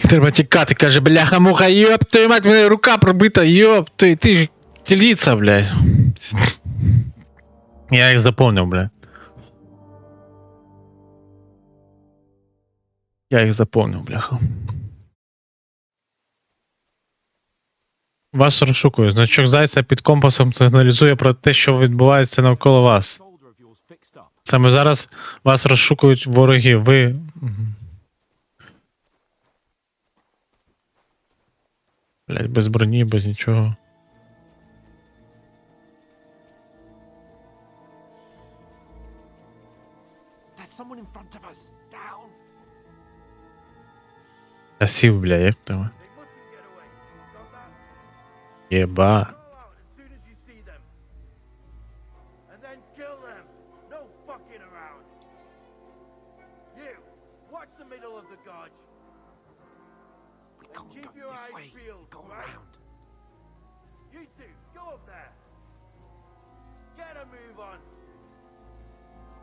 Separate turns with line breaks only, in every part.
Треба тікати, каже, бляха-муха, йоп, твою мать, мене рука пробита, йоп, ти ж тіліця, блядь. Я їх заповнив, блядь. Я їх заповнив, бляха. Вас розшукую. Значок зайця під компасом сигналізує про те, що відбувається навколо вас. Саме зараз вас розшукують вороги. Ви... Блядь, без броні, без нічого. Я сів, бля, як тебе? Єба.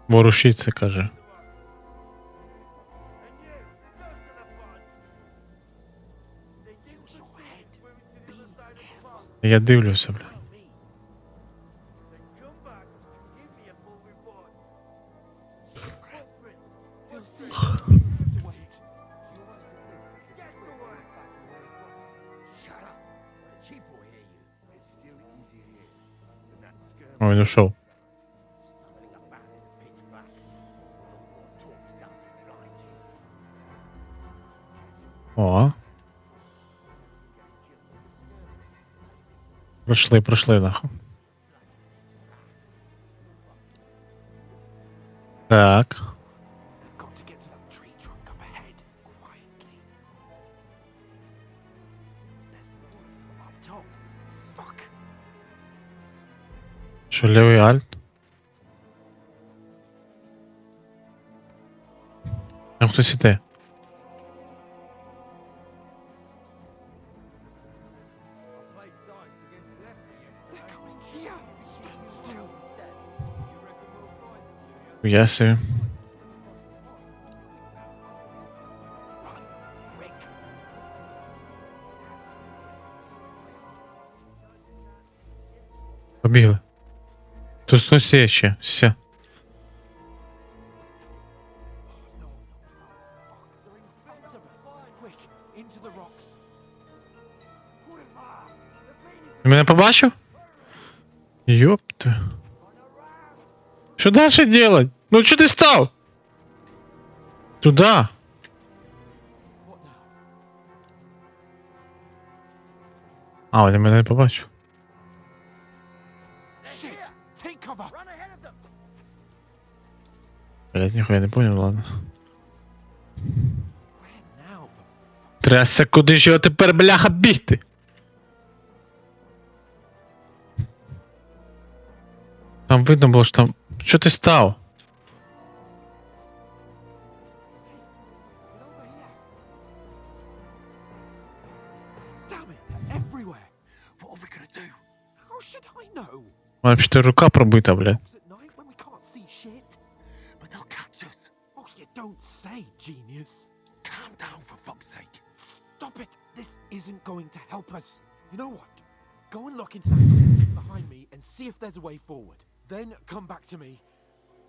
Ворушіться, каже. Я дивлюся, бля. О, він ушов. О. Пройшли, нахуй. Так. Що, лівий альт? Там хтось іде. Я собі. Побігли. Тут хтось є ще. Все. Ти мене побачив? Ёпта. Что дальше делать? Ну что ты стал? Туда. А, він мене не побачив. Блять, ніхуя не понял, ладно. Трясся, куди ж його тепер, бляха, бігти? Там видно було, що там... Що ти став? Вообще-то рука пробита, бля.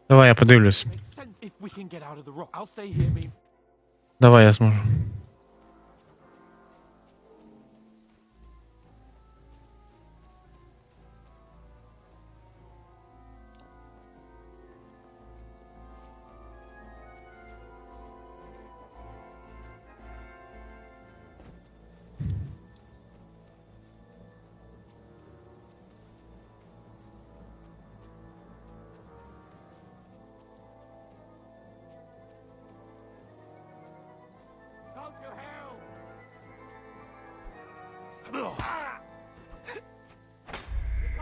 Давай, я подивлюсь. Давай, я зможу.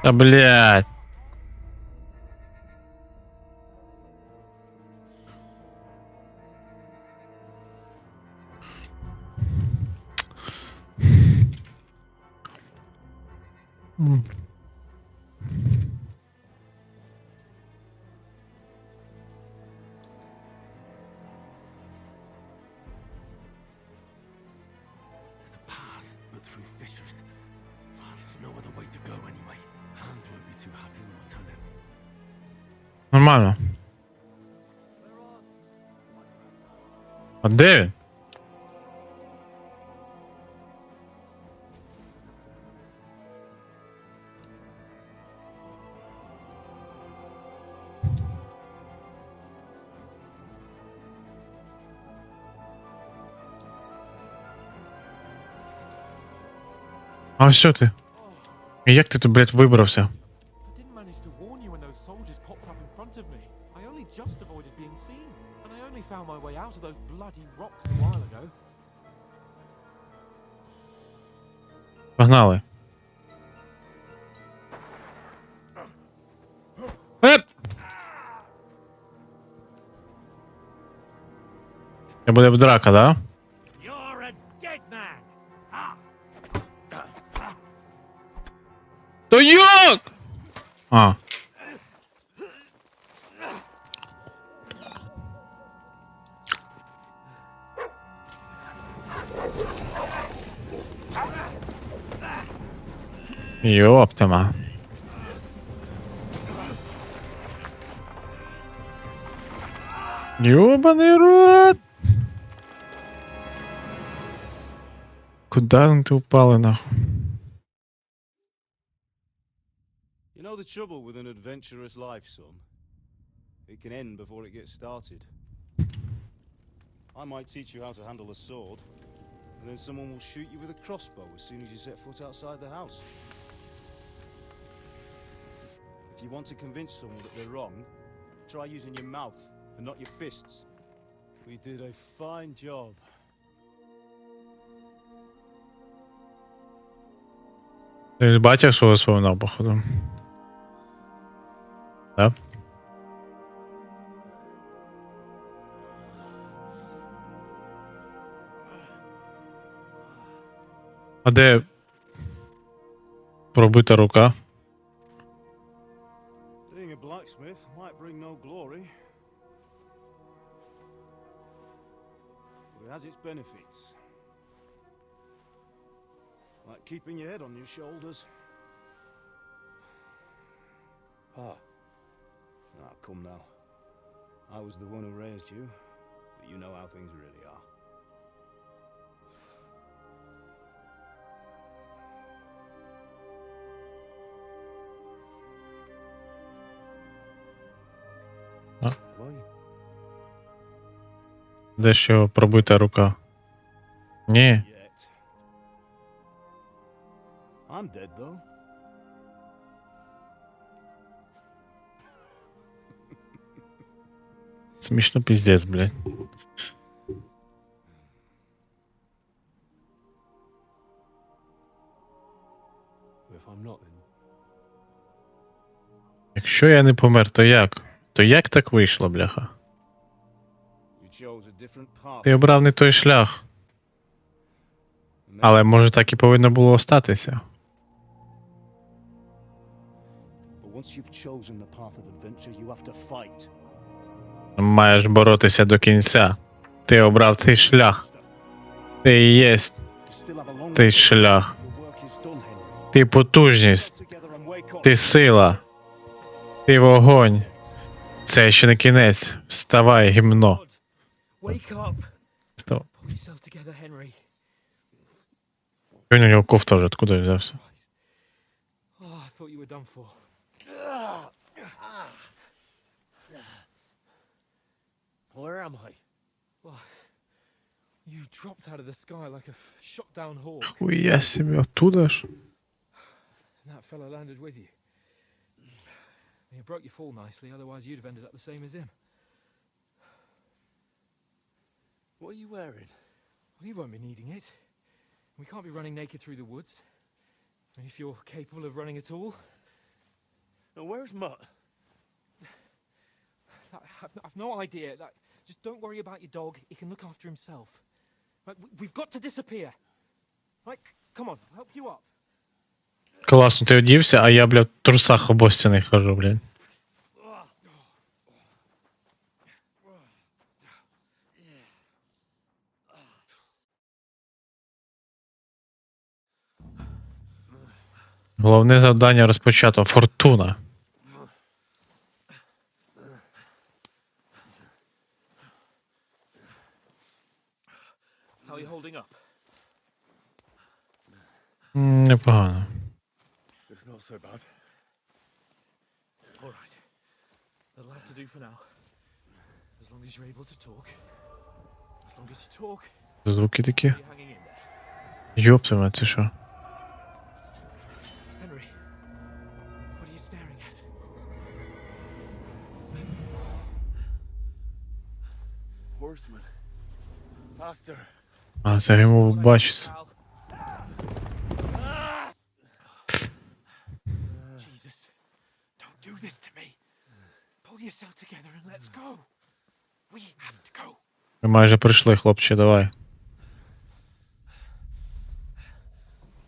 Да, блядь. нормально. А де він? А що ти? І як ти тут, блядь, вибрався? Погнали. Це буде драка, да? То як? А. Ёптама. Ёбаный рот! Куда ти упали, нахуй?
You know the trouble with an adventurous life, son? It can end before it gets started. I might teach you how to handle a sword, and then someone will shoot you with a crossbow as soon as you set foot outside the house. If you want to convince someone that they're wrong, try using your mouth and not your fists. We did a fine job.
Ти бачив, що висповнав, походу? Так? А де пробита рука?
Being a blacksmith might bring no glory, but it has its benefits. Like keeping your head on your shoulders. Pa. Ah, come now. I was the one who raised you, but you know how things really are. Why?
Де ще пробита рука? Ні.
I'm dead though.
Смішно піздець, блядь. Якщо я не помер, то як? То як так вийшло, бляха? Ти обрав не той шлях. Але може так і повинно було остатися. Маєш боротися до кінця. Ти обрав цей шлях. Ти і єсть цей шлях. Ти потужність. Ти сила. Ти вогонь. Це ще не кінець. Вставай, гімно. Вставай. У нього кофта вже, откуда взявся?
Where am I? Well, you dropped out of the sky like a shot down hawk.
Хуя себе, оттуда ж?
And that fella landed with you. You broke your fall nicely, otherwise you'd have ended up the same as him.
What are you wearing?
Well, you won't be needing it. We can't be running naked through the woods. And if you're capable of running at all.
Now where's Mutt?
I've no idea. Just don't worry about your dog. He can look after himself. We've got to disappear. Right, come on, I'll help you up.
Класно, ти одівся, а я, блядь, в трусах обостяних хожу, блядь. Головне завдання розпочато. Фортуна. Непогано.
It's not so bad.
All right. That'll have to do for now. As long as you're able to talk. As long as you talk,
Звуки такі.
you're hanging in there.
Йоптиме, це що?
Henry, what are you staring at?
Horseman. Faster.
А, це йому бачиться.
Pal. Jesus, don't do this to me. Pull yourself together and let's go. We have to go.
Ми майже прийшли, хлопче, давай.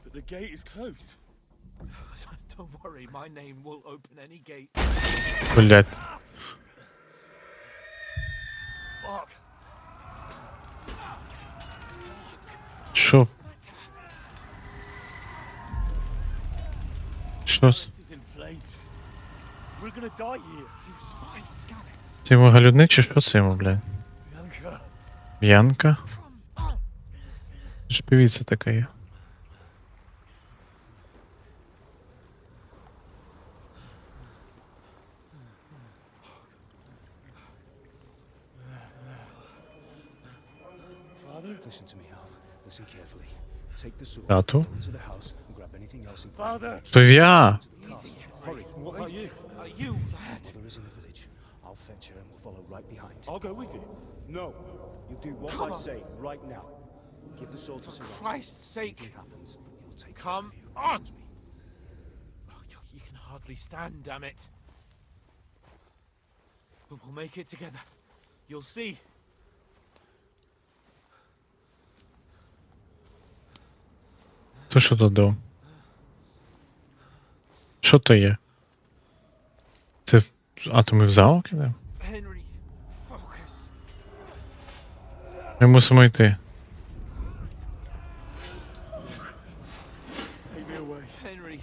But the gate is closed.
Don't worry, my name will open any gate.
Блять.
Fuck.
Що? Що?
This is in flames. We're gonna die here.
You survived Scalix.
Це йому галюни чи що це йому, блядь?
Bianca.
Б'янка?
Come on.
Ж певіця така є.
Father?
Listen to me, Al. Listen carefully. Take the sword,
Тату?
go into the house, and grab anything else in
Father!
То я!
Hurry. What about you?
You, lad.
Mother is in the village. I'll fetch her and we'll follow right behind.
I'll go with you.
No. You do what
Come
I
on.
say right now. Give the sword to
For
Siraj.
Christ's sake.
Anything happens, he'll take
Come
care of you.
on.
Trust me.
Oh, you can hardly stand, damn it. But we'll make it together. You'll see.
То що тут дав? Що то є? Це... А, то ми в замок ідемо?
Henry, focus.
Ми мусимо йти.
Take me away.
Henry,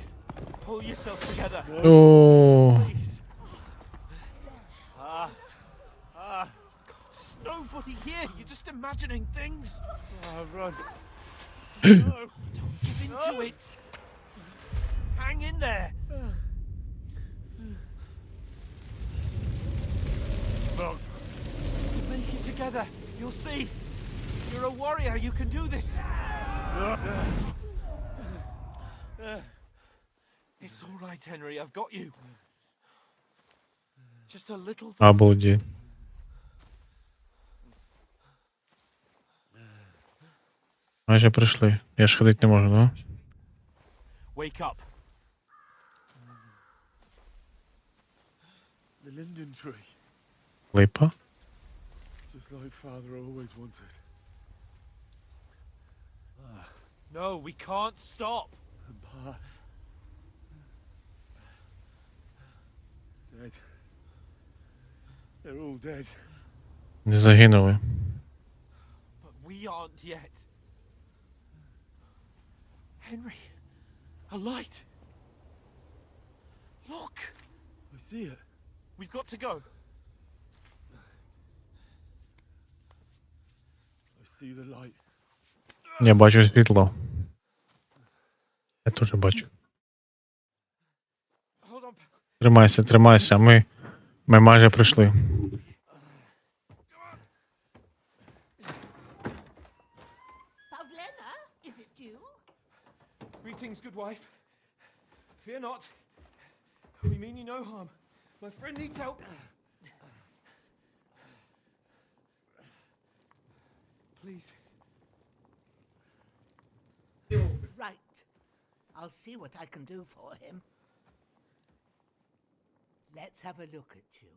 pull yourself together.
О,
Please. God, there's nobody here. You're just imagining things.
Run.
No, don't give in to it. Hang in there.
Mount.
We'll make it together. You'll see. You're a warrior. You can do this. It's all right, Henry. I've got you. Just a little.
обалдеть. Майже прийшли. Я ж ходити не можу, ну?
Wake up.
The linden tree.
Липа?
Just like Father always wanted.
No, we can't stop.
And Pa. Dead. They're all dead.
Не загинули.
But we aren't yet. Henry, a light. Look,
I see it.
we've got to go.
I see the light.
Я бачу світло. Я теж бачу.
Hold on.
Тримайся, тримайся. Ми майже прийшли.
Pavlena, is it you?
Greetings, good wife. Fear not. We mean you no harm. My friend needs help. Please.
Right. I'll see what I can do for him. Let's have a look at you.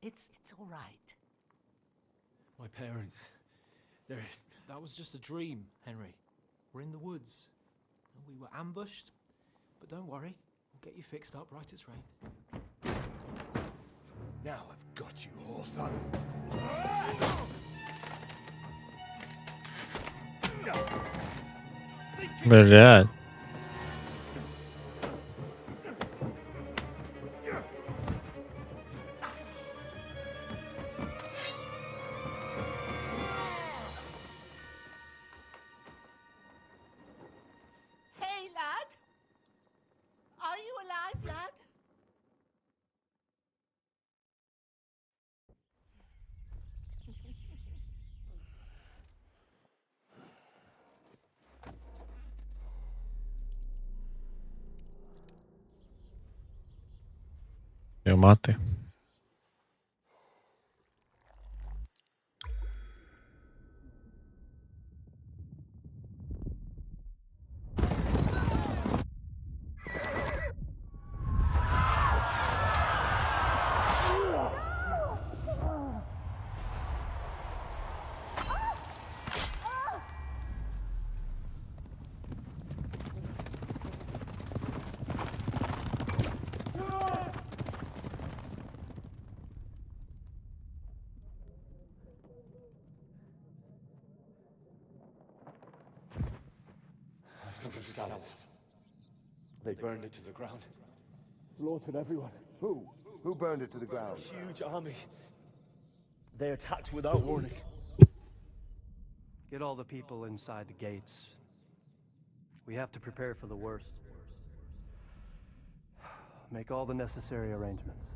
It's all right.
My parents. They're... That was just a dream, Henry. We're in the woods. We were ambushed. But don't worry. We'll get you fixed up right as rain.
Now I've got you, whoresons.
Блядь.
Hey, lad.
твою мати.
They burned it to the ground.
Slaughtered everyone.
Who? Who burned it to the ground?
Huge army. They attacked without warning.
Get all the people inside the gates. We have to prepare for the worst. Make all the necessary arrangements.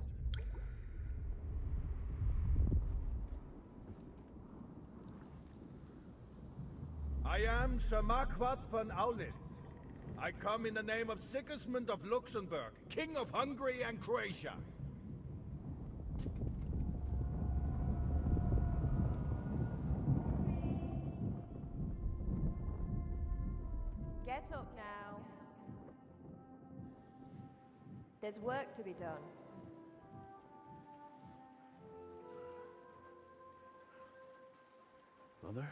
I am Sir Marquardt von Aulitz. I come in the name of Sigismund of Luxembourg, King of Hungary and Croatia.
Get up now. There's work to be done.
Mother?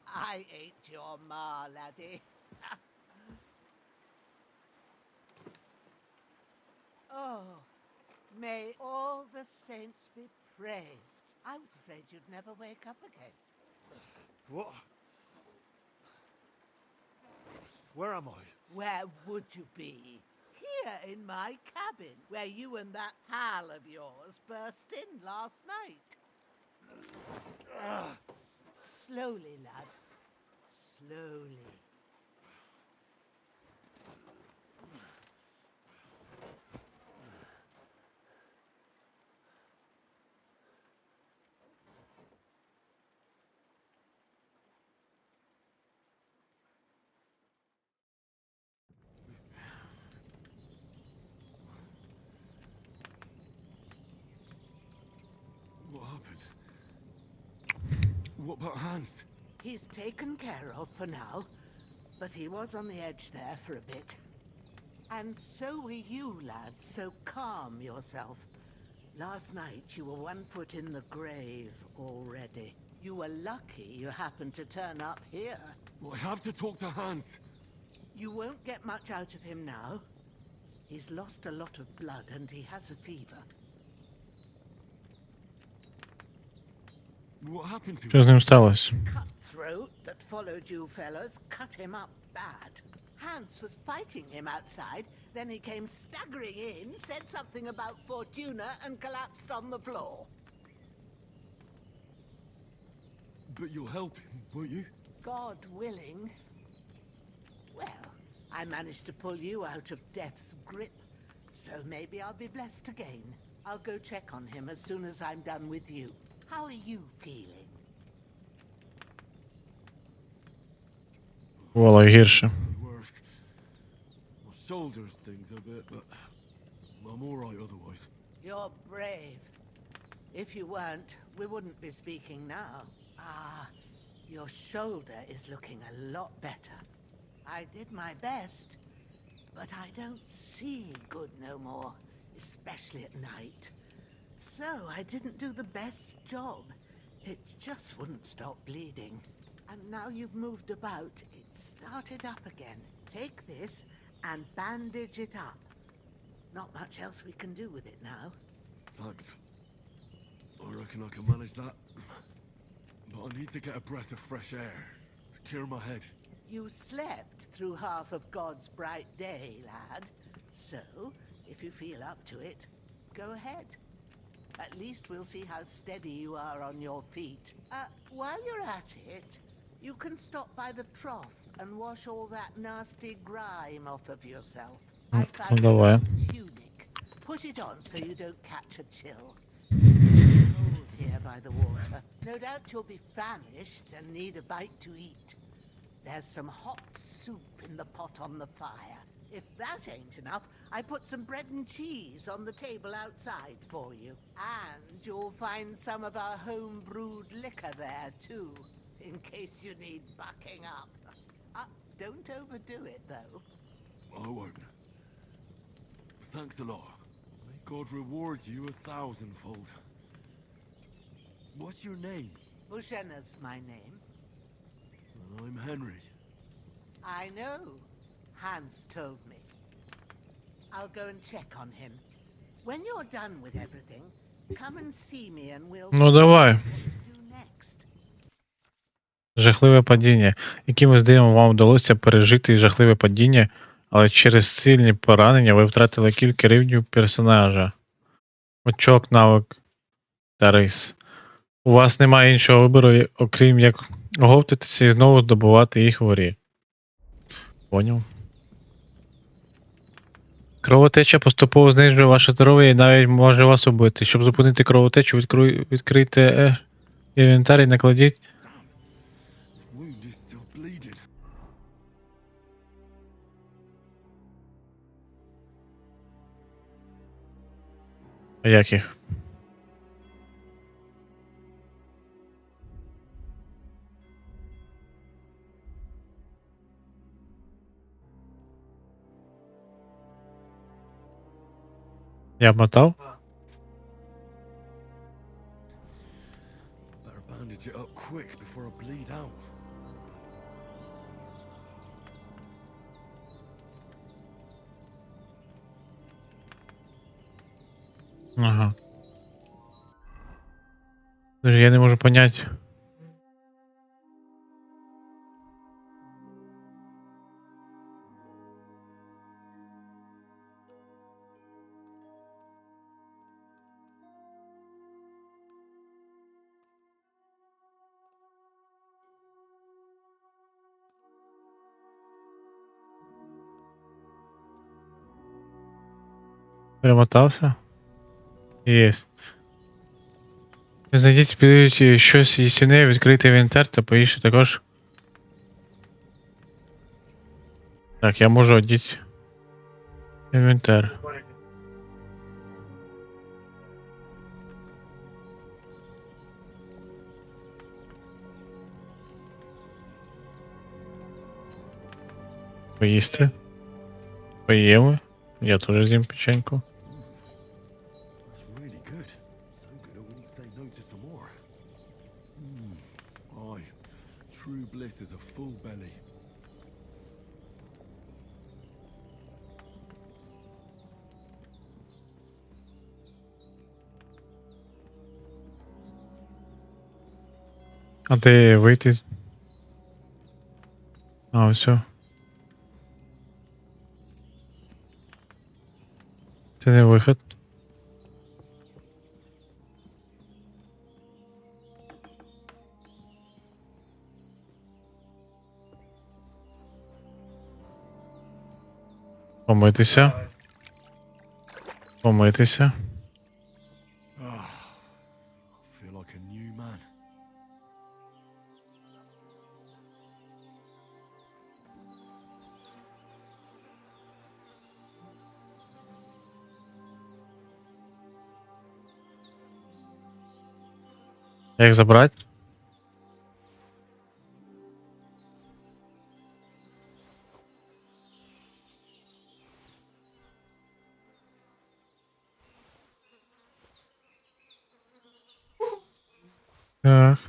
I ain't your ma, laddie. Oh, may all the saints be praised. I was afraid you'd never wake up again.
What? Where am I?
Where would you be? Here in my cabin, where you and that pal of yours burst in last night. Slowly, lad. Slowly.
What happened? What about Hans?
He's taken care of for now, but he was on the edge there for a bit. And so were you, lad, so calm yourself. Last night you were 1 foot in the grave already. You were lucky you happened to turn up here.
Well, I have to talk to Hans.
You won't get much out of him now. He's lost a lot of blood and he has a fever.
What happened to
Що з
him?
ним сталося?
Cutthroat that followed you fellas cut him up bad. Hans was fighting him outside, then he came staggering in, said something about Fortuna and collapsed on the floor.
But you'll help him, won't you?
God willing. Well, I managed to pull you out of death's grip, so maybe I'll be blessed again. I'll go check on him as soon as I'm done with you. How are you feeling?
Бувало і гірше.
Worse. My shoulders things a bit, but I'm all right otherwise.
You're brave. If you weren't, we wouldn't be speaking now. Ah, your shoulder is looking a lot better. I did my best, but I don't see good no more, especially at night. So I didn't do the best job. It just wouldn't stop bleeding. And now you've moved about, it started up again. Take this and bandage it up. Not much else we can do with it now.
Thanks. I reckon I can manage that. But I need to get a breath of fresh air to clear my head.
You slept through half of God's bright day, lad. So, if you feel up to it, go ahead. At least we'll see how steady you are on your feet. While you're at it, you can stop by the trough and wash all that nasty grime off of yourself. I found a
давай.
little tunic. Put it on so you don't catch a chill. It's cold here by the water. No doubt you'll be famished and need a bite to eat. There's some hot soup in the pot on the fire. If that ain't enough, I put some bread and cheese on the table outside for you. And you'll find some of our home-brewed liquor there, too, in case you need bucking up. Don't overdo it, though.
I won't. Thanks a lot. May God reward you 1,000-fold. What's your name?
Bushena's my name.
I'm Henry.
I know. Hans told me. I'll go and check on him. When you're done with everything, come and see me and we'll
Ну давай.
what to do next.
Жахливе падіння. Якимось дивом вам вдалося пережити жахливе падіння, але через сильні поранення ви втратили кілька рівнів персонажа. Очок, навик та рис. У вас немає іншого вибору, окрім як оговтатися і знову здобувати їх в горі. Поняв. Кровотеча поступово знижує ваше здоров'я і навіть може вас убити. Щоб зупинити кровотечу, відкрийте інвентар і накладіть.
Wound is still bleeding.
А як їх? Я мотав?
Better bandage it up quick before I bleed out.
Ага. Даже я не можу понять. Перемотався? Єсть. Знайдіть підуть щось їстівне, відкрити інвентар та поїжджі також. Так, я можу одіти інвентар. Поїсти. Поїли. Я теж з'їм печеньку.
That's really good. So good I wouldn't say no to some more. Aye. True bliss is a full belly.
А де вийти? А, все. Це не вихід. Помитися. Помитися.
Feel like a new man.
Як забрати? Так.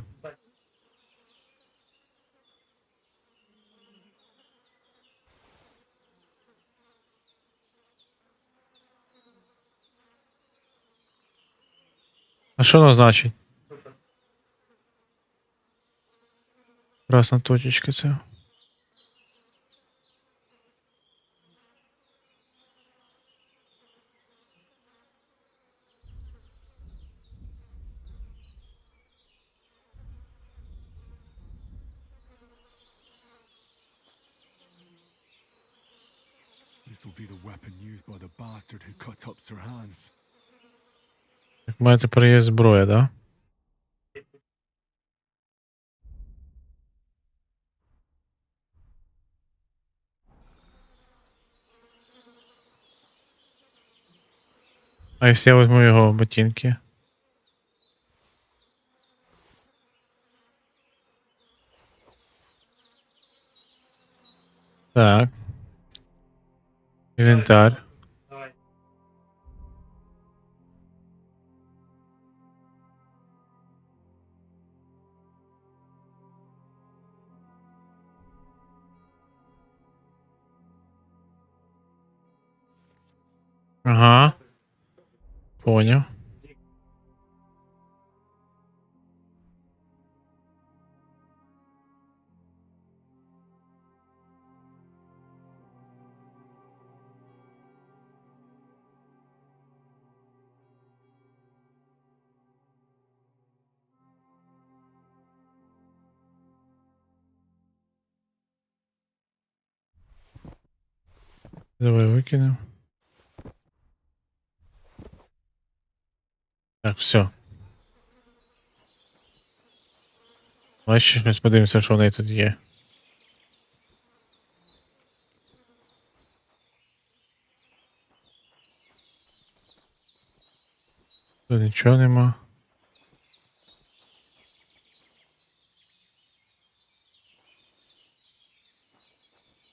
А що воно значить? Красна точечка це.
This will be the weapon used by the bastard who cut up Sir Hans.
Так, у мене тепер є зброя, да? А якщо я візьму його ботинки? Так. Інвентар. Ага. Понял. Давай викинемо. Так, все. Давай ще щось подивимося, що в неї тут є. Тут нічого нема.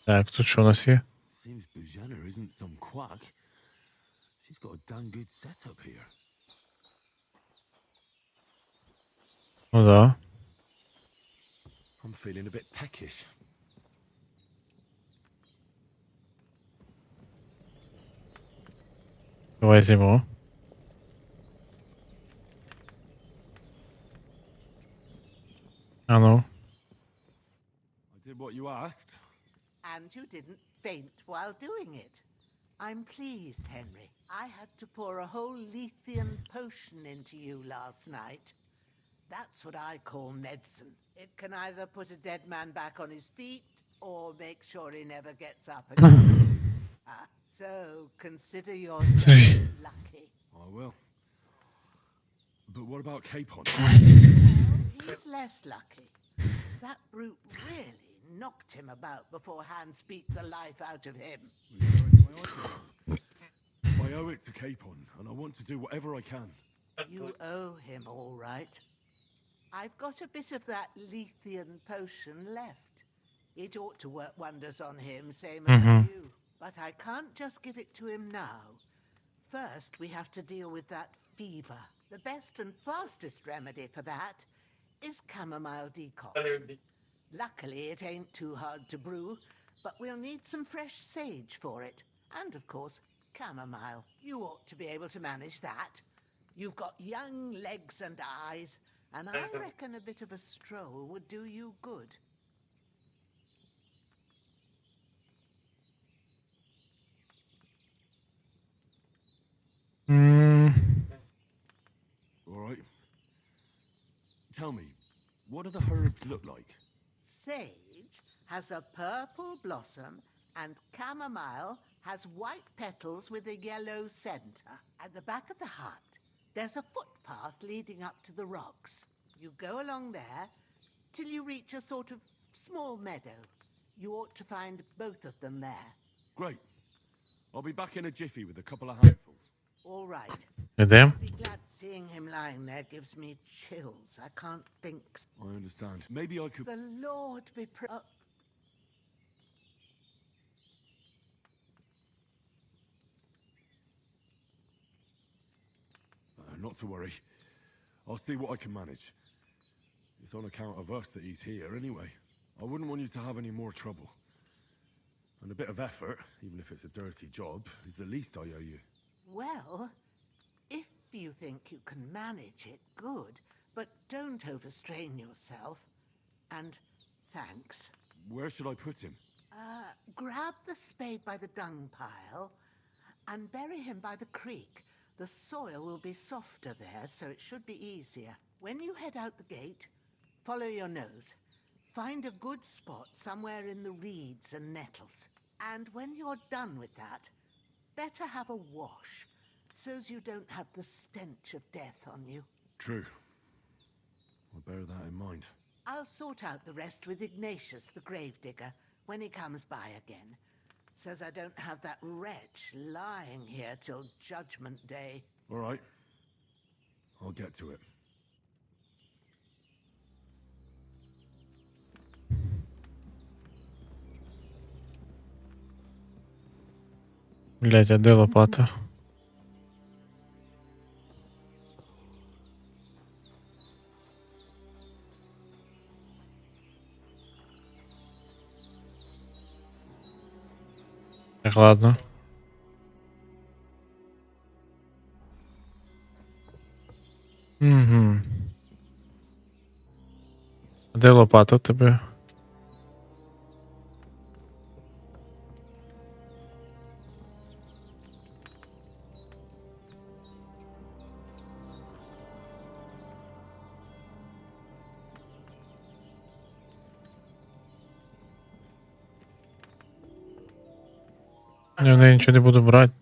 Так, тут що у нас є?
Seems Bujana isn't some quack. She's got a damn good setup here.
Ну да.
I'm feeling a bit peckish.
Давай зимо. А ну.
I did what you asked.
And you didn't faint while doing it. I'm pleased, Henry. I had to pour a whole Lethean potion into you last night. That's what I call medicine. It can either put a dead man back on his feet or make sure he never gets up again. So consider yourself lucky.
I will. But what about Capon?
Well, he's less lucky. That brute really knocked him about before hands beat the life out of him.
I owe it to Capon, and I want to do whatever I can.
You owe him, all right. I've got a bit of that Lethean potion left. It ought to work wonders on him, same as on you. But I can't just give it to him now. First, we have to deal with that fever. The best and fastest remedy for that is chamomile decoction. Luckily, it ain't too hard to brew, but we'll need some fresh sage for it. And, of course, chamomile. You ought to be able to manage that. You've got young legs and eyes, and I reckon a bit of a stroll would do you good.
All right. Tell me, what do the herbs look like?
Sage has a purple blossom, and chamomile has white petals with a yellow center. At the back of the hut, there's a footpath leading up to the rocks. You go along there till you reach a sort of small meadow. You ought to find both of them there.
Great. I'll be back in a jiffy with a couple of handfuls.
All right.
Ідем.
I'll be glad seeing him lying there gives me chills. I can't think.
I understand. Maybe I could...
The Lord be
not to worry. I'll see what I can manage. It's on account of us that he's here anyway. I wouldn't want you to have any more trouble. And a bit of effort, even if it's a dirty job, is the least I owe you.
Well, if you think you can manage it, good. But don't overstrain yourself. And thanks.
Where should I put him?
Grab the spade by the dung pile and bury him by the creek. The soil will be softer there, so it should be easier. When you head out the gate, follow your nose. Find a good spot somewhere in the reeds and nettles. And when you're done with that, better have a wash, so's you don't have the stench of death on you.
True. I'll bear that in mind.
I'll sort out the rest with Ignatius, the gravedigger, when he comes by again, so's I don't have that wretch lying here till Judgment Day.
All right. I'll get to it.
Блядь, а де лопата? Так, ладно. Угу. А де лопата у тебе? Я в неї нічого не буду брати.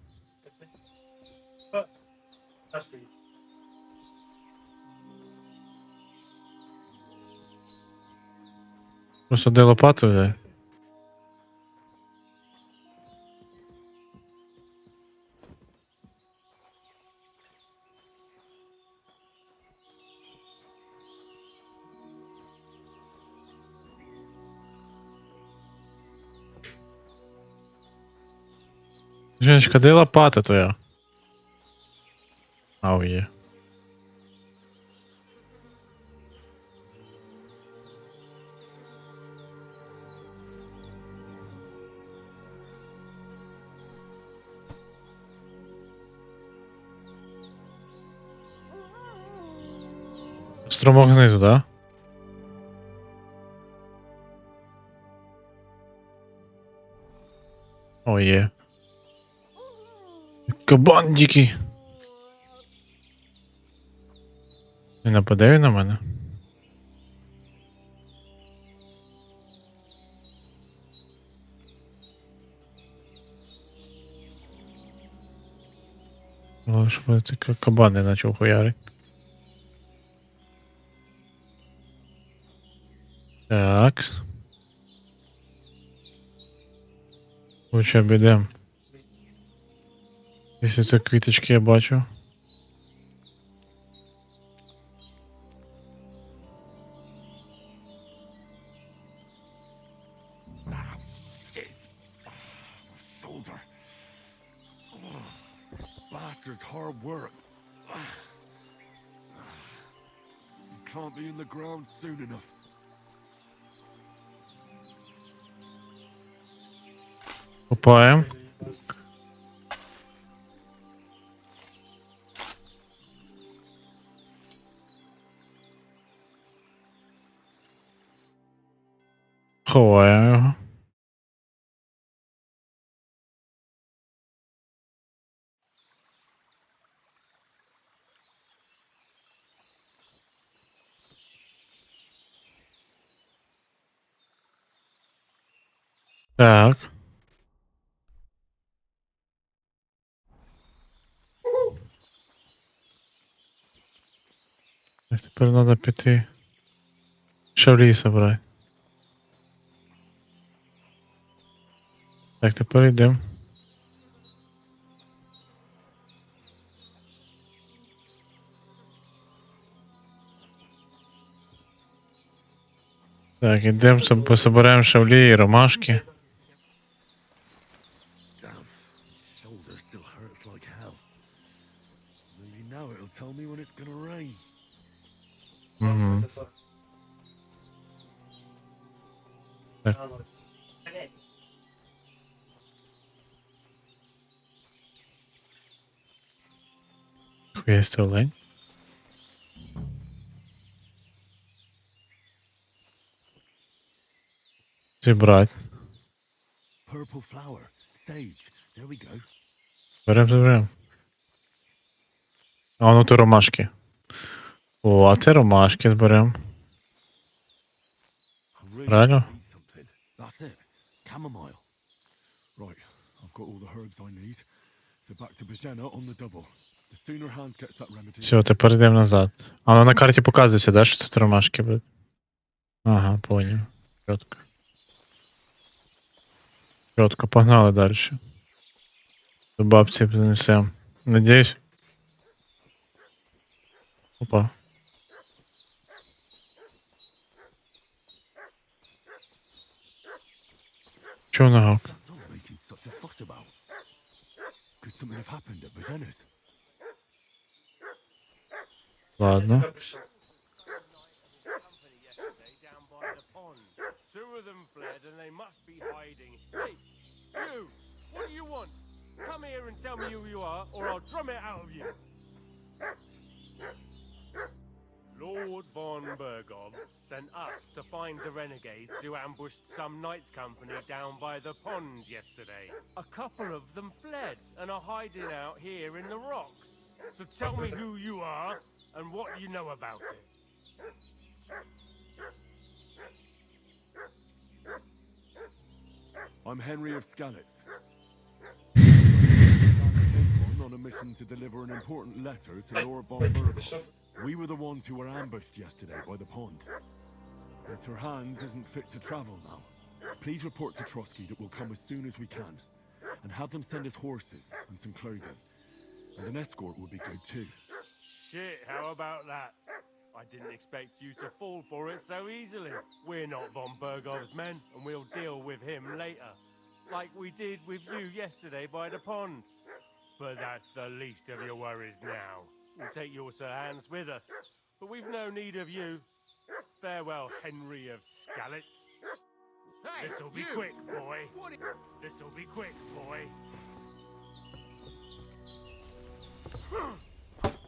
Просто де лопату взяти? Женечка, де лопата твоя? Ау, є. Струмок знизу, да? О, є. Кабан дикий. Не нападе він на мене? Ну, щоб це кабан не почав хуярить. Так. Лучше обійдем. Якщо це квіточки я бачу.
Shoulder. This bastard's hard work. You can't be in the ground soon enough.
Купаємо. Ховаємо його. Так. Тепер треба піти. Шавлі собрати. Так, тепер йдемо. Так, ідемо, соберемо шавлі і ромашки.
Damn, his shoulder still hurts like hell. Maybe now it'll tell me when it's gonna rain.
Угу. Так. Хуєсто лень. Зібрати.
Purple flower, sage. There we go.
Берем. А ну то ромашки. О, а це ромашки зберем.
I really
Правильно?
need something. That's it. Chamomile. Right, I've got all the herbs I need. So back to Bogemia on the double. The sooner Hans gets that remedy.
Все, тепер йдемо назад. А ну на карті показується, да, що тут ромашки будуть? Ага, поняв. Чітко. Чітко, погнали далі. До бабці принесем. Надіюсь, Опа. Чого на гак?
What are you making such a fuss about? Could something have happened at Bazena's?
Ладно.
Down by the pond. Two of them fled and they must be hiding. Hey, you! What do you want? Come here and tell me who you are, or I'll drum it out of you. Lord von Bergov sent us to find the renegades who ambushed some knights' company down by the pond yesterday. A couple of them fled and are hiding out here in the rocks. So tell me who you are and what you know about it.
I'm Henry of Skalitz. On a mission to deliver an important letter to Lord von Bergov. We were the ones who were ambushed yesterday by the pond. And Sir Hans isn't fit to travel now. Please report to Trotsky that we'll come as soon as we can. And have them send us horses and some clothing. And an escort would be good too.
Shit, how about that? I didn't expect you to fall for it so easily. We're not von Bergov's men, and we'll deal with him later. Like we did with you yesterday by the pond. But that's the least of your worries now. We'll take your Sir Hans with us, but we've no need of you. Farewell, Henry of Skalitz.
Hey,
This'll be
you!
quick, boy. This'll be quick, boy.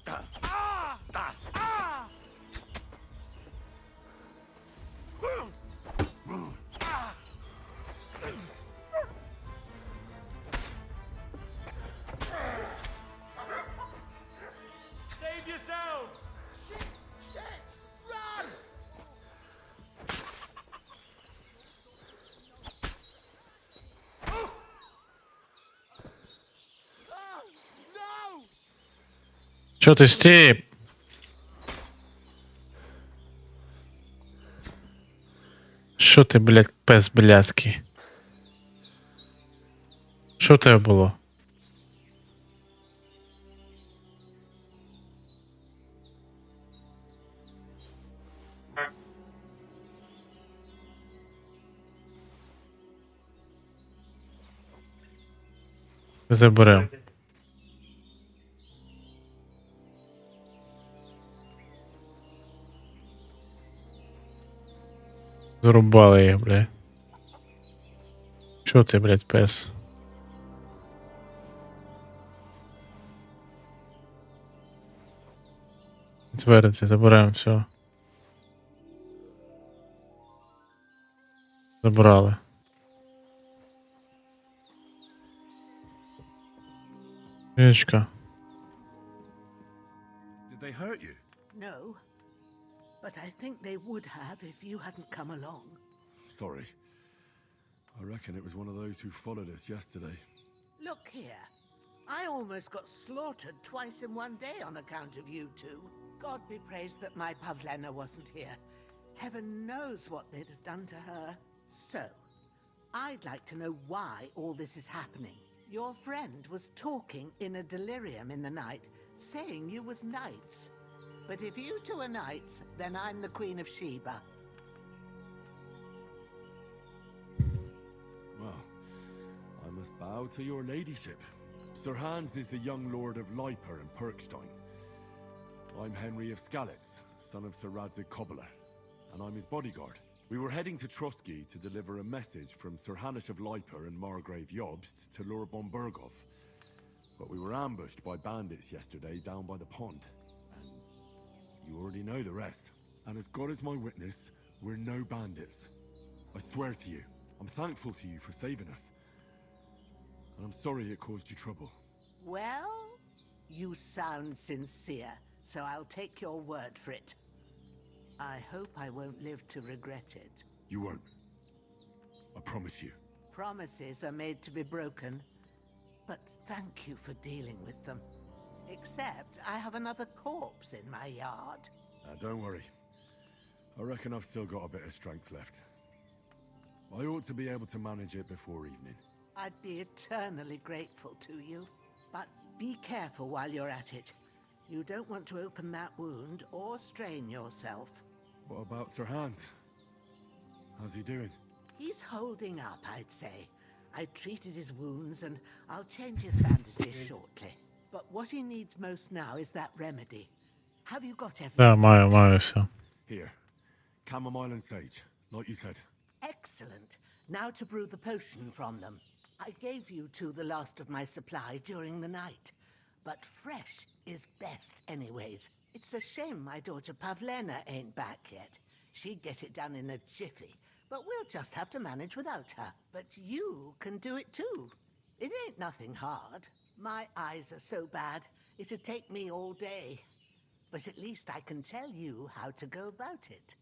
Ah! Ah! Save yourselves!
Shit! Run! Oh, no!
Чо ти стій? Що ти, блядь, пес блядський? Що в тебе було? Заберем. Зарубали їх, блядь. Чо ти, блядь, пес? Твердиться, забираємо все. Забрали. Книжка.
Did they hurt you?
No, but I think they would have if you hadn't come along.
Sorry. I reckon it was one of those who followed us yesterday.
Look here. I almost got slaughtered twice in one day on account of you two. God be praised that my Pavlena wasn't here. Heaven knows what they'd have done to her. So, I'd like to know why all this is happening. Your friend was talking in a delirium in the night, saying you was knights. But if you two are knights, then I'm the Queen of Sheba.
Well, I must bow to your ladyship. Sir Hans is the young lord of Leiper and Perkstein. I'm Henry of Skalitz, son of Sir Radzig Kobyla, and I'm his bodyguard. We were heading to Trotsky to deliver a message from Sir Hanish of Leiper and Margrave Jobst to Lord von Bergov. But we were ambushed by bandits yesterday down by the pond. And you already know the rest. And as God is my witness, we're no bandits. I swear to you, I'm thankful to you for saving us. And I'm sorry it caused you trouble.
Well, you sound sincere, so I'll take your word for it. I hope I won't live to regret it.
You won't. I promise you.
Promises are made to be broken, but thank you for dealing with them. Except I have another corpse in my yard.
Don't worry. I reckon I've still got a bit of strength left. I ought to be able to manage it before evening.
I'd be eternally grateful to you, but be careful while you're at it. You don't want to open that wound or strain yourself.
What about Sir Hans? How's he doing?
He's holding up, I'd say. I treated his wounds and I'll change his bandages shortly. But what he needs most now is that remedy. Have you got everything?
Да, маю все.
Here. Chamomile and sage, like you said.
Excellent. Now to brew the potion from them. I gave you two the last of my supply during the night. But fresh is best anyways. It's a shame my daughter Pavlena ain't back yet. She'd get it done in a jiffy. But we'll just have to manage without her. But you can do it too. It ain't nothing hard. My eyes are so bad, it'd take me all day. But at least I can tell you how to go about it.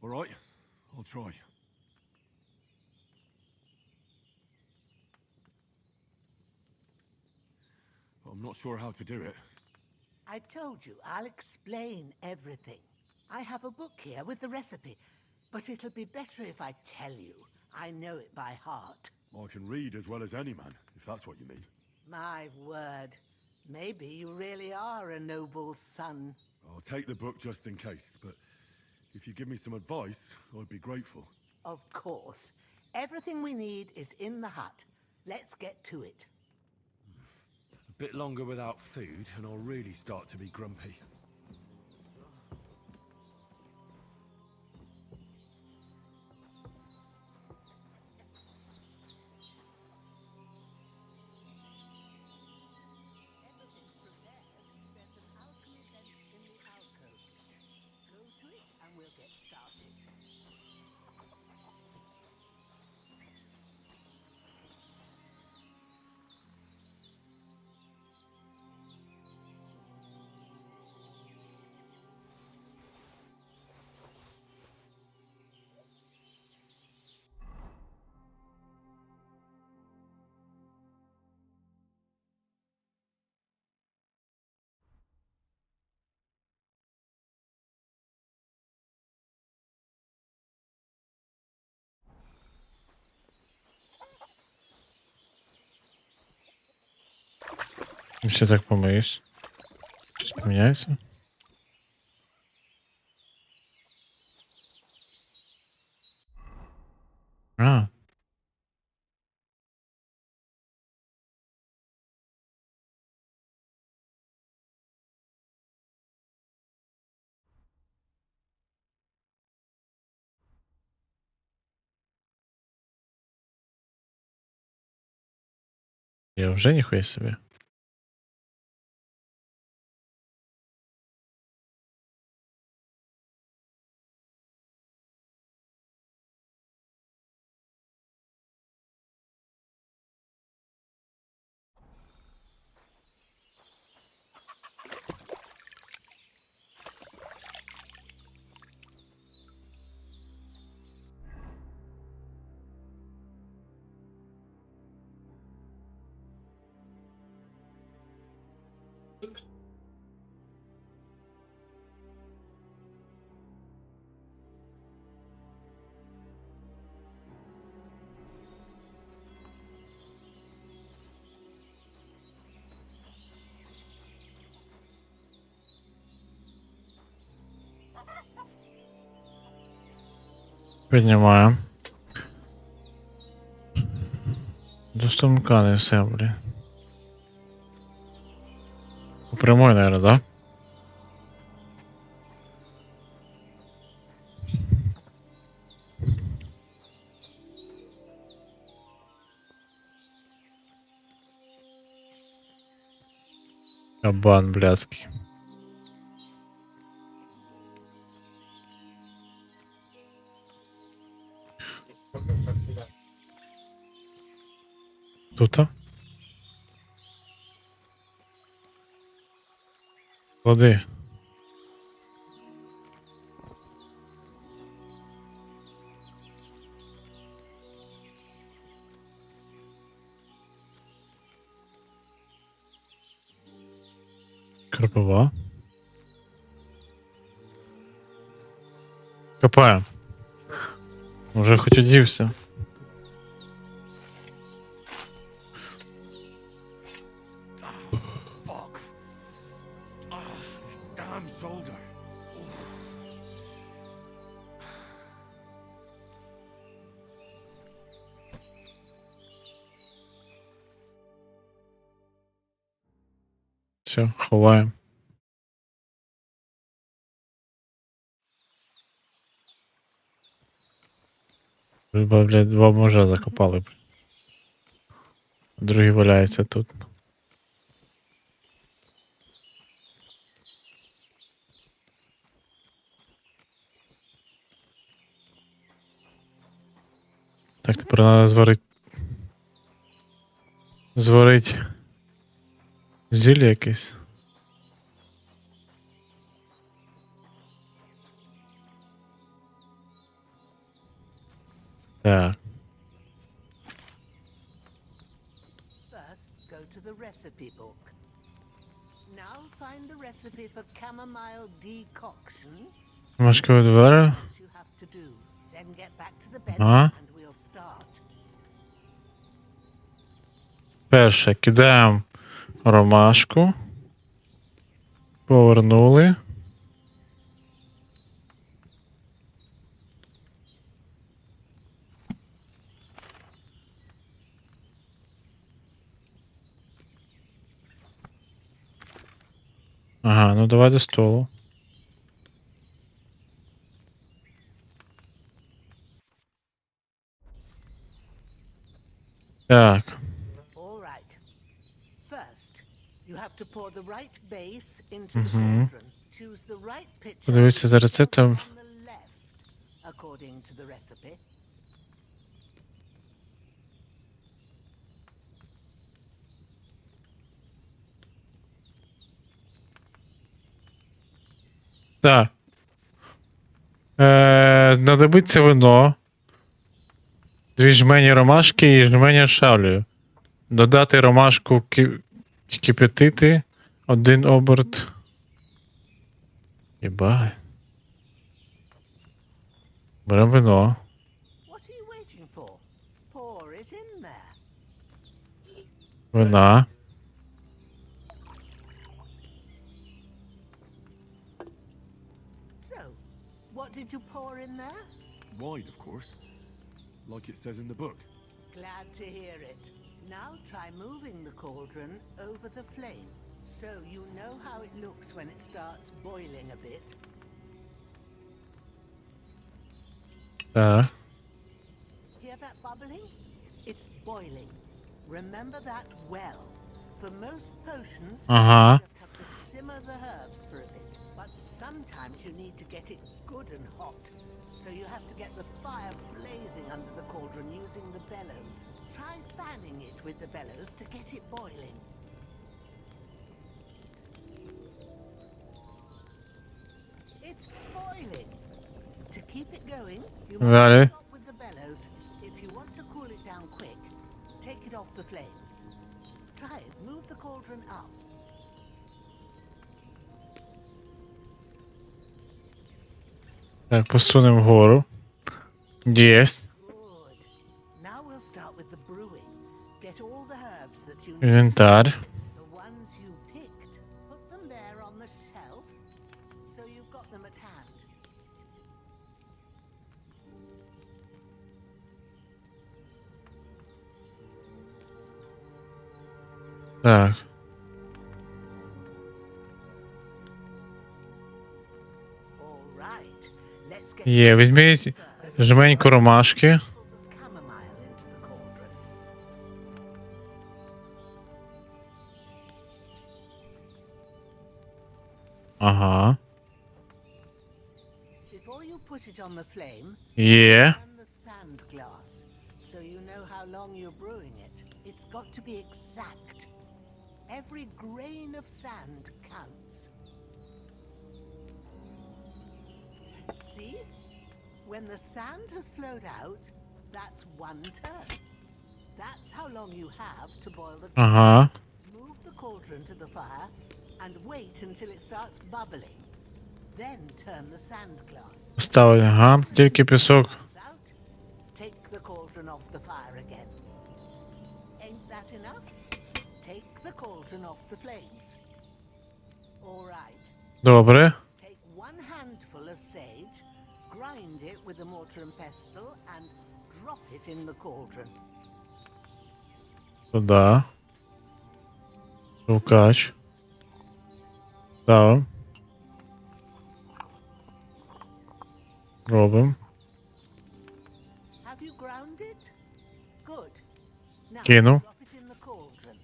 All right, I'll try. But I'm not sure how to do it.
I told you, I'll explain everything. I have a book here with the recipe, but it'll be better if I tell you. I know it by heart.
I can read as well as any man, if that's what you mean.
My word. Maybe you really are a noble son.
I'll take the book just in case, but if you give me some advice, I'd be grateful.
Of course. Everything we need is in the hut. Let's get to it.
A bit longer without food, and I'll really start to be grumpy.
Everything's prepared. There's an alchemy bench in the alcove. Go to it and we'll get started.
Якщо так помиюсь. Щось поміняється? А. Я вже ніхуя собі. Піднімаємо. До струмка не все, блін. По прямой, наверное, да? Кабан блядский. Тут-то? Клади. Кропова. Копаем. Уже хоть одівся. Все, ховаємо. Блядь, два мужа закопали. Другий валяється тут. Так, тепер треба зварить зілля якесь. Так.
First, go to the recipe book. Now find the recipe for chamomile decoction.
Машкові двері.
What you have to do. Then get back to the bench
Ага.
and we'll start.
Перше, кидаємо ромашку. Повернули. Ага, ну давай до столу. Так.
All right. First, you have to pour the right base into the
Мгм.
cauldron. Choose the right pitcher.
Подивися за рецептом.
On the left, according to the recipe.
Так. Знадобиться вино. 2 жмені ромашки і жменя шавлю. Додати ромашку кип'ятити. 1 оберт. Єбай. Беремо вино.
What are you waiting for? Pour it in there.
Вина.
So, what did you pour in there?
Wine, of course. Like it says in the book.
Glad to hear it. Now try moving the cauldron over the flame, so you know how it looks when it starts boiling a bit.
Так.
Hear that bubbling? It's boiling. Remember that well. For most potions,
Ага.
you just have to simmer the herbs for a bit. But sometimes you need to get it good and hot. So you have to get the fire blazing under the cauldron using the bellows. Try fanning it with the bellows to get it boiling. It's boiling. To keep it going, you
Vale.
must stop with the bellows. If you want to cool it down quick, take it off the flame. Try it. Move the cauldron up.
Так, посунемо вгору. Єсть.
Good. Now we'll start with the brewing. Get all the herbs that you need.
Інвентар.
The ones you picked. Put them there on the shelf, so you've got them at hand.
Так.
All right. Let's get
Є, візьміть жменьку ромашки.
of chamomile into the cauldron.
Ага.
Before you put it on the flame,
Є.
turn the sand glass, so you know how long you're brewing it. It's got to be exact. Every grain of sand counts. See? When the sand has flowed out, that's 1 turn. That's how long you have to boil the
Ага.
Move the cauldron to the fire and wait until it starts bubbling. Then turn the sand glass.
Ставлю, ага. Тільки пісок.
Out. Take the cauldron off the fire again. Ain't that enough? Take the cauldron off the flames. All right.
Добре.
Take 1 handful of sage, grind it with a mortar and pestle, and drop it in the cauldron.
Туди. Шукач. Ставим. Робимо.
Have you ground it? Good. Now
Кину.
drop it in the cauldron.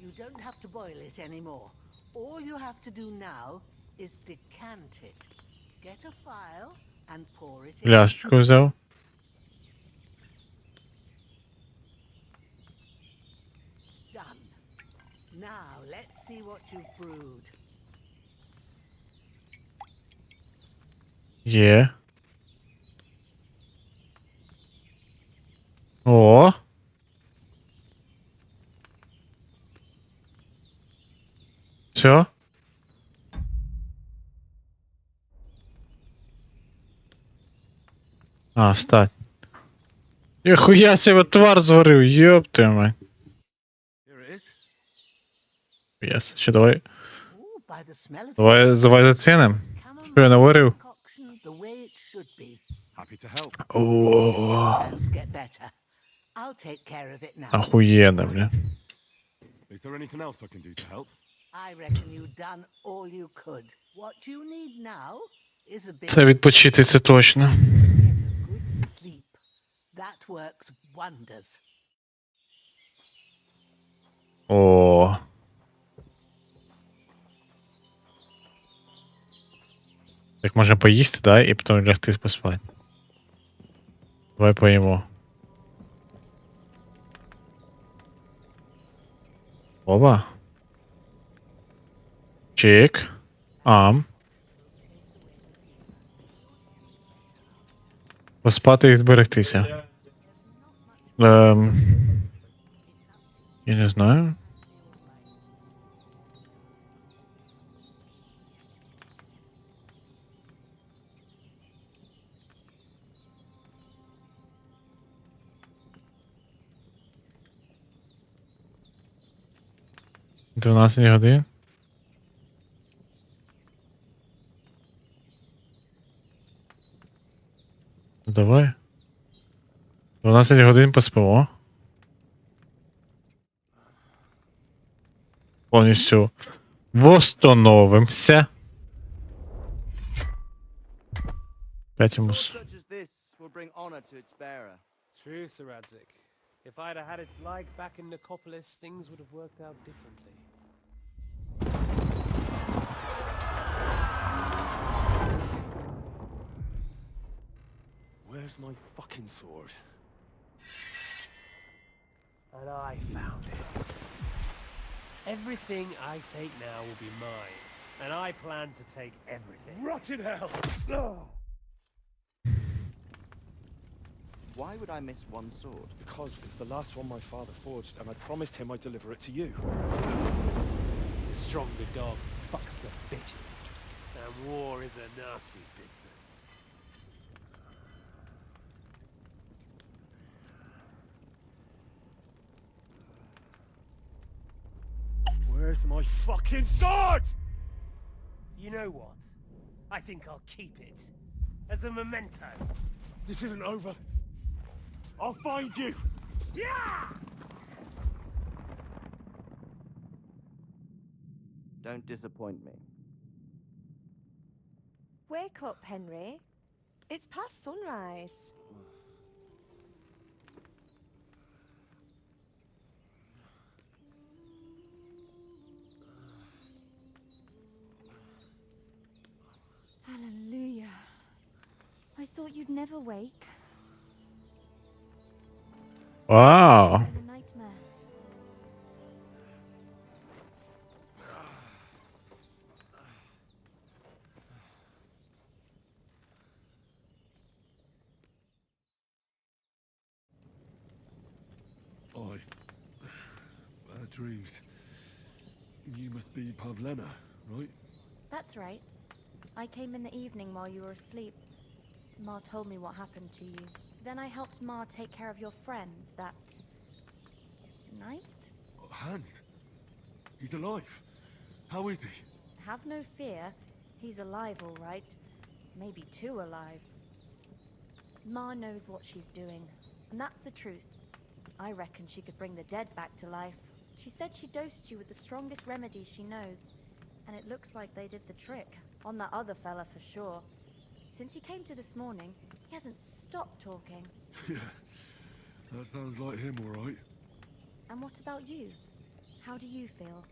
You don't have to boil it anymore. All you have to do now is decant it. Get a file and pour it in.
Пляшечку взяв.
Done. Now let's see what you've brewed.
Є. О. Все. А, встать. Ніхуя себе твар зварив, ёб твою мать.
Here it is.
Єс, ще давай.
Ooh, by the smell of
Давай заціним. Що я наварив?
concoction the way it should be.
Happy to help.
О,
Let's get better. I'll take care of it now.
охуєнно, бля.
Is there anything else I can do to help?
I reckon you've done all you could. What you need now is a bit
Це відпочити, це точно.
get a good sleep. That works wonders.
О. Так можна поїсти, да, і потім лягти поспати. Давай поїмо. Оба. Чик. Ам. Поспати і зберегтися. Я не знаю. — 12 годин. Ну давай. 12 годин поспимо. Повністю восстановимося. 5 йому.
Such as this will bring honor to its bearer.
True, Sir Radzik. If I'd have had it like back in Nicopolis, things would have worked out differently.
Where's my fucking sword?
And I found it. Everything I take now will be mine. And I plan to take everything.
Rotted hell!
Why would I miss one sword?
Because it's the last one my father forged, and I promised him I'd deliver it to you.
Stronger dog fucks the bitches. And war is a nasty business.
Where's my fucking sword?
You know what? I think I'll keep it. As a memento.
This isn't over. I'll find you!
Yeah!
Don't disappoint me.
Wake up, Henry. It's past sunrise.
Hallelujah. I thought you'd never wake.
Wow.
In a nightmare.
Bad dreams. You must be Pavlena, right?
That's right. I came in the evening while you were asleep. Ma told me what happened to you. Then I helped Ma take care of your friend that night?
Hans? He's alive. How is he?
Have no fear. He's alive, all right. Maybe too alive. Ma knows what she's doing, and that's the truth. I reckon she could bring the dead back to life. She said she dosed you with the strongest remedies she knows, and it looks like they did the trick. On that other fella for sure. Since he came to this morning, he hasn't stopped talking.
Yeah, that sounds like him, all right.
And what about you? How do you feel?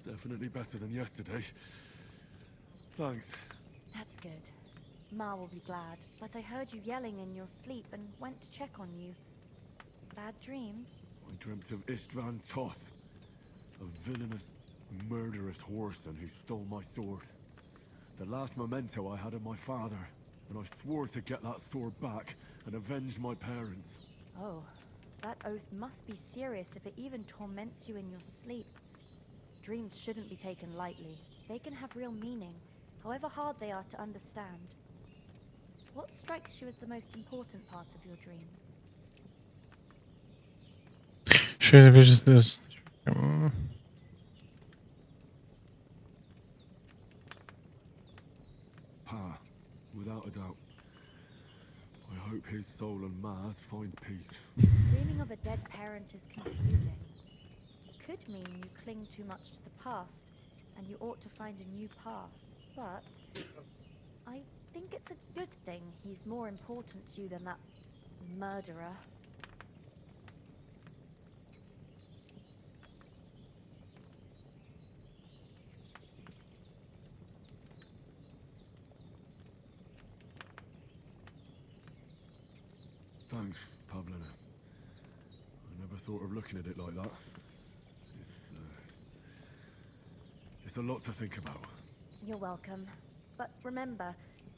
Definitely better than yesterday. Thanks.
That's good. Ma will be glad, but I heard you yelling in your sleep and went to check on you. Bad dreams?
I dreamt of Istvan Toth, a villainous, murderous whoreson who stole my sword. The last memento I had of my father, and I swore to get that sword back and avenge my parents.
Oh, that oath must be serious if it even torments you in your sleep. Dreams shouldn't be taken lightly. They can have real meaning, however hard they are to understand. What strikes you as the most important part of your dream?
Що я більше з...
Pa, without a doubt. I hope his soul and Ma's find peace.
Dreaming of a dead parent is confusing. It could mean you cling too much to the past, and you ought to find a new path. But I think it's a good thing he's more important to you than that murderer.
Thanks, Pavlina. I never thought of looking at it like that. It's a lot to think about.
You're welcome. But remember,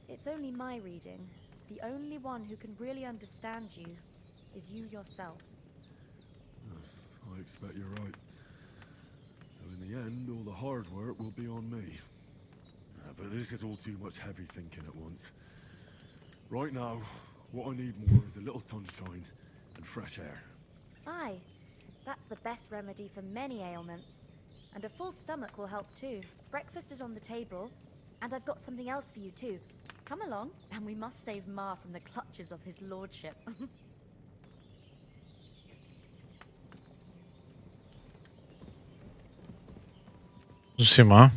it's only my reading. The only one who can really understand you is you yourself.
I expect you're right. So in the end, all the hard work will be on me. But this is all too much heavy thinking at once. Right now, what I need more is a little sunshine and fresh air.
Aye, that's the best remedy for many ailments. And a full stomach will help too. Breakfast is on the table, and I've got something else for you too. Come along, and we must save Ma from the clutches of his lordship.
З усіма.